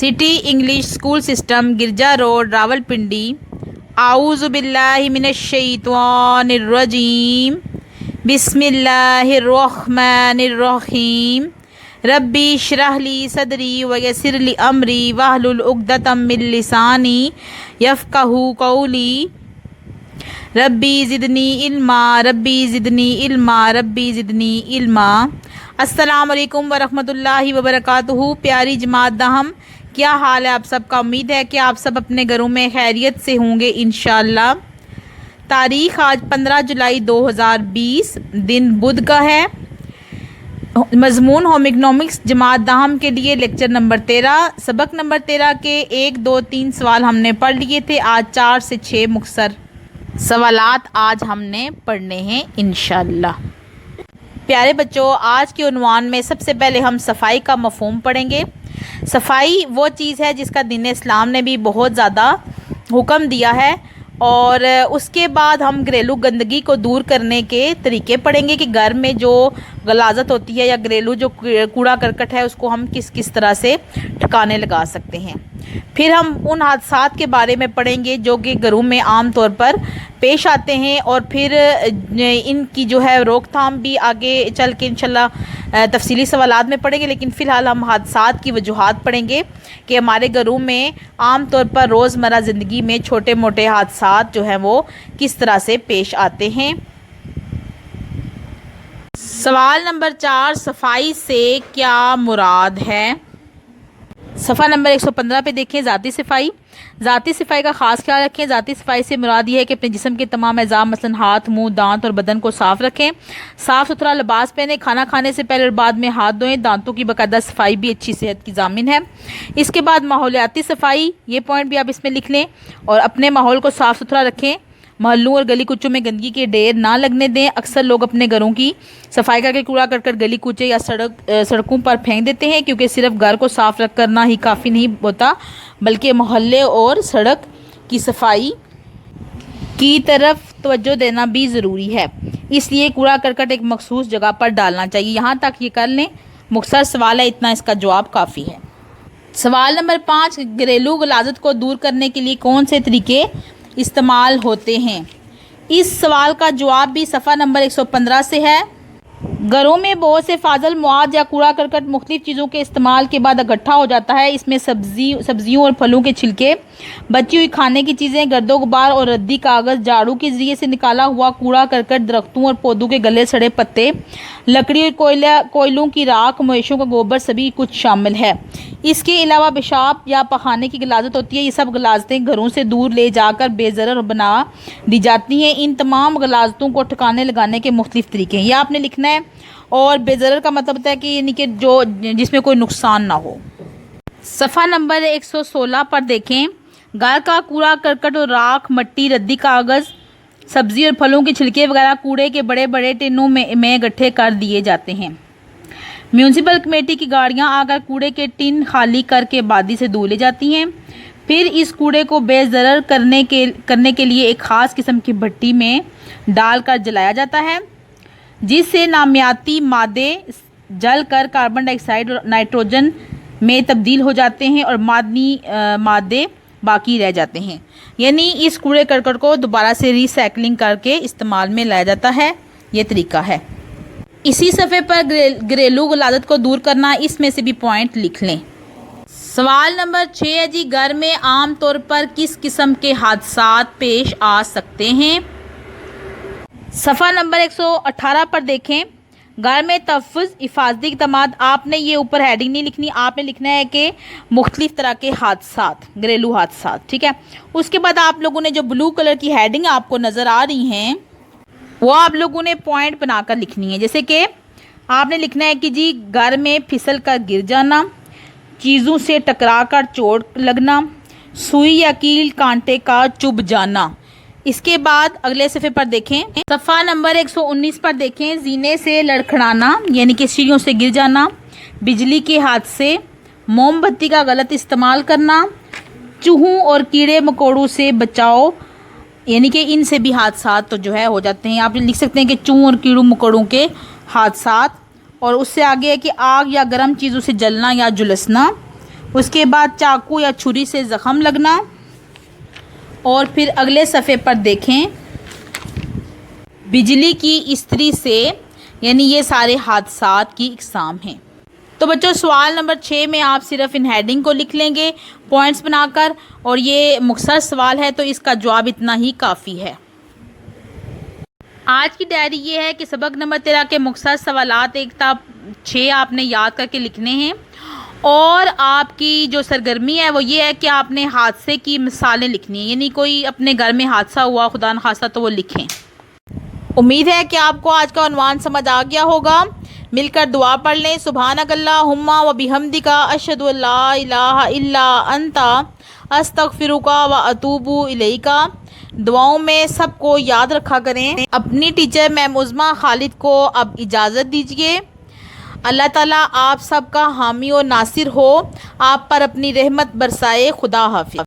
City English school system गिरजा road Rawalpindi. आऊज़ु बिल्लाहि मिनश्शैतानिर्रजीम बिस्मिल्लाहिर्रहमानिर्रहीम। रब्बी इश्रह ली सदरी व यस्सिर ली अमरी वहलुल उक़दतम मिन लिसानी यफ़क़हू क़ौली। रब्बी ज़िदनी इल्मा रब्बी ज़िदनी इल्मा रब्बी ज़िदनी इल्मा। अस्सलामु अलैकुम वरहमतुल्लाहि वबरकातुहू। प्यारी जमात दहम, क्या हाल है आप सबका? उम्मीद है कि आप सब अपने घरों में खैरियत से होंगे इंशाअल्लाह। तारीख़ आज 15 जुलाई 2020 दिन बुध का है। मज़मून होम इकनॉमिक्स जमात दहम के लिए लेक्चर नंबर 13 सबक नंबर 13 के 1, 2, 3 सवाल हमने पढ़ लिए थे। आज 4 से 6 मुख्तसर सवालात आज हमने पढ़ने हैं इंशाअल्लाह। प्यारे बच्चों, आज के उन्वान में सबसे पहले हम सफाई का मफ़हूम पढ़ेंगे। सफाई वो चीज़ है जिसका दीन इस्लाम ने भी बहुत ज़्यादा हुक्म दिया है, और उसके बाद हम घरेलू गंदगी को दूर करने के तरीके पढ़ेंगे कि घर में जो गलाजत होती है या घरेलू जो कूड़ा करकट है उसको हम किस किस तरह से ठिकाने लगा सकते हैं। फिर हम उन हादसात के बारे में पढ़ेंगे जो कि घरों में आम तौर पर पेश आते हैं, और फिर इनकी जो है रोकथाम भी आगे चल के इंशाल्लाह तफसीली सवालात में पढ़ेंगे। लेकिन फ़िलहाल हम हादसात की वजूहात पढ़ेंगे कि हमारे घरों में आम तौर पर रोज़मर्रा ज़िंदगी में छोटे मोटे हादसात जो हैं वो किस तरह से पेश आते हैं। सवाल नंबर 4, सफाई से क्या मुराद है? सफ़ा नंबर 115 पे देखें। ज़ाती सफाई का ख़ास ख्याल रखें। ज़ाती सफाई से मुराद ये है कि अपने जिस्म के तमाम अज़ा मसलन हाथ, मुंह, दांत और बदन को साफ़ रखें। साफ़ सुथरा लिबास पहने। खाना खाने से पहले और बाद में हाथ धोएं। दांतों की बाकायदा सफाई भी अच्छी सेहत की ज़ामिन है। इसके बाद माहौलियाती सफाई, ये पॉइंट भी आप इसमें लिख लें, और अपने माहौल को साफ़ सुथरा रखें। मोहल्लों और गली कूचों में गंदगी के ढेर ना लगने दें। अक्सर लोग अपने घरों की सफाई करके कूड़ा करकट गली कूचे या सड़कों पर फेंक देते हैं, क्योंकि सिर्फ घर को साफ रख करना ही काफ़ी नहीं होता, बल्कि मोहल्ले और सड़क की सफाई की तरफ तवज्जो देना भी ज़रूरी है। इसलिए कूड़ा करकट एक मखसूस जगह पर डालना चाहिए। यहाँ तक ये कर लें, मुख्तसर सवाल है, इतना इसका जवाब काफ़ी है। सवाल नंबर 5, घरेलू गलाजत को दूर करने के लिए कौन से तरीके इस्तेमाल होते हैं? इस सवाल का जवाब भी सफ़ा नंबर 115 से है। घरों में बहुत से फाजल मवाद या कूड़ा करकट मुख्तलिफ़ चीज़ों के इस्तेमाल के बाद इकट्ठा हो जाता है। इसमें सब्जियों और फलों के छिलके, बची हुई खाने की चीज़ें, गर्दो गुबार और रद्दी कागज़, झाड़ू के ज़रिए से निकाला हुआ कूड़ा करकट, दरख्तों और पौधों के गले सड़े पत्ते, लकड़ी और कोयलों की राख, मवेशियों का गोबर सभी कुछ शामिल है। इसके अलावा पेशाब या पखाने की गलाजत होती है। ये सब गलाजतें घरों से दूर ले जाकर बेज़रर बना दी जाती हैं। इन तमाम गलाजतों को ठिकाने लगाने के मुख्तलिफ़ तरीके हैं, यह आपने लिखना है। और बेज़रर का मतलब होता है कि यानी कि जो जिसमें कोई नुकसान ना हो। सफ़ा नंबर 116 पर देखें। घर का कूड़ा करकट और राख, मट्टी, रद्दी कागज़, सब्ज़ी और फलों के छिलके वगैरह कूड़े के बड़े बड़े टिनों में इकट्ठे कर दिए जाते हैं। म्यूनसिपल कमेटी की गाड़ियां आकर कूड़े के टिन खाली करके आबादी से दूर ले जाती हैं। फिर इस कूड़े को बेज़रर करने के लिए एक ख़ास किस्म की भट्टी में डालकर जलाया जाता है, जिससे नामियाती मादे जल कर कार्बन डाइऑक्साइड और नाइट्रोजन में तब्दील हो जाते हैं और मादनी मादे बाकी रह जाते हैं। यानी इस कूड़े करकट को दोबारा से रिसाइकलिंग करके इस्तेमाल में लाया जाता है। ये तरीका है। इसी सफ़े पर घरेलू गलाजत को दूर करना, इसमें से भी पॉइंट लिख लें। सवाल नंबर 6 है जी, घर में आम तौर पर किस किस्म के हादसात पेश आ सकते हैं? सफ़ा नंबर 118 पर देखें। घर में तहफ़्फ़ुज़, हिफाजती इक़दामात, आपने ये ऊपर हेडिंग नहीं लिखनी, आपने लिखना है कि मुख्तलिफ़ तरह के हादसात, घरेलू हादसात, ठीक है। उसके बाद आप लोगों ने जो ब्लू कलर की हेडिंग आपको नज़र आ रही हैं वो आप लोगों ने पॉइंट बनाकर लिखनी है। जैसे कि आपने लिखना है कि जी घर में फिसल कर गिर जाना, चीज़ों से टकरा कर चोट लगना, सुई या कील कांटे का चुभ जाना। इसके बाद अगले सफ़े पर देखें। सफ़ा नंबर 119 पर देखें। जीने से लड़खड़ाना यानी कि सीढ़ियों से गिर जाना, बिजली के हादसे, मोमबत्ती का गलत इस्तेमाल करना, चूहों और कीड़े मकोड़ों से बचाओ, यानी कि इनसे भी हादसात तो जो है हो जाते हैं। आप लिख सकते हैं कि चूहों और कीड़ों मकोड़ों के हादसात। और उससे आगे है कि आग या गर्म चीज़ों से जलना या झुलसना, اس کے بعد چاقو یا چھری سے زخم لگنا، اور پھر اگلے صفحے پر دیکھیں بجلی کی استری سے، یعنی یہ سارے حادثات کی اقسام ہیں۔ تو بچوں سوال نمبر 6 میں آپ صرف ان ہیڈنگ کو لکھ لیں گے پوائنٹس بنا کر، اور یہ مختصر سوال ہے تو اس کا جواب اتنا ہی کافی ہے۔ آج کی ڈائری یہ ہے کہ سبق نمبر 13 کے مختصر سوالات 1 تا 6 آپ نے یاد کر کے لکھنے ہیں، اور آپ کی جو سرگرمی ہے وہ یہ ہے کہ آپ نے حادثے کی مثالیں لکھنی ہیں، یعنی کوئی اپنے گھر میں حادثہ ہوا خدا نخواستہ تو وہ لکھیں۔ امید ہے کہ آپ کو آج کا عنوان سمجھ آ گیا ہوگا۔ مل کر دعا پڑھ لیں۔ سبحانک اللہم و بحمدک اشہد ان لا الہ الا انت استغفرک و اتوب الیک۔ دعاؤں میں سب کو یاد رکھا کریں۔ اپنی ٹیچر میم عظمیٰ خالد کو اب اجازت دیجیے۔ اللہ تعالیٰ آپ سب کا حامی و ناصر ہو، آپ پر اپنی رحمت برسائے۔ خدا حافظ۔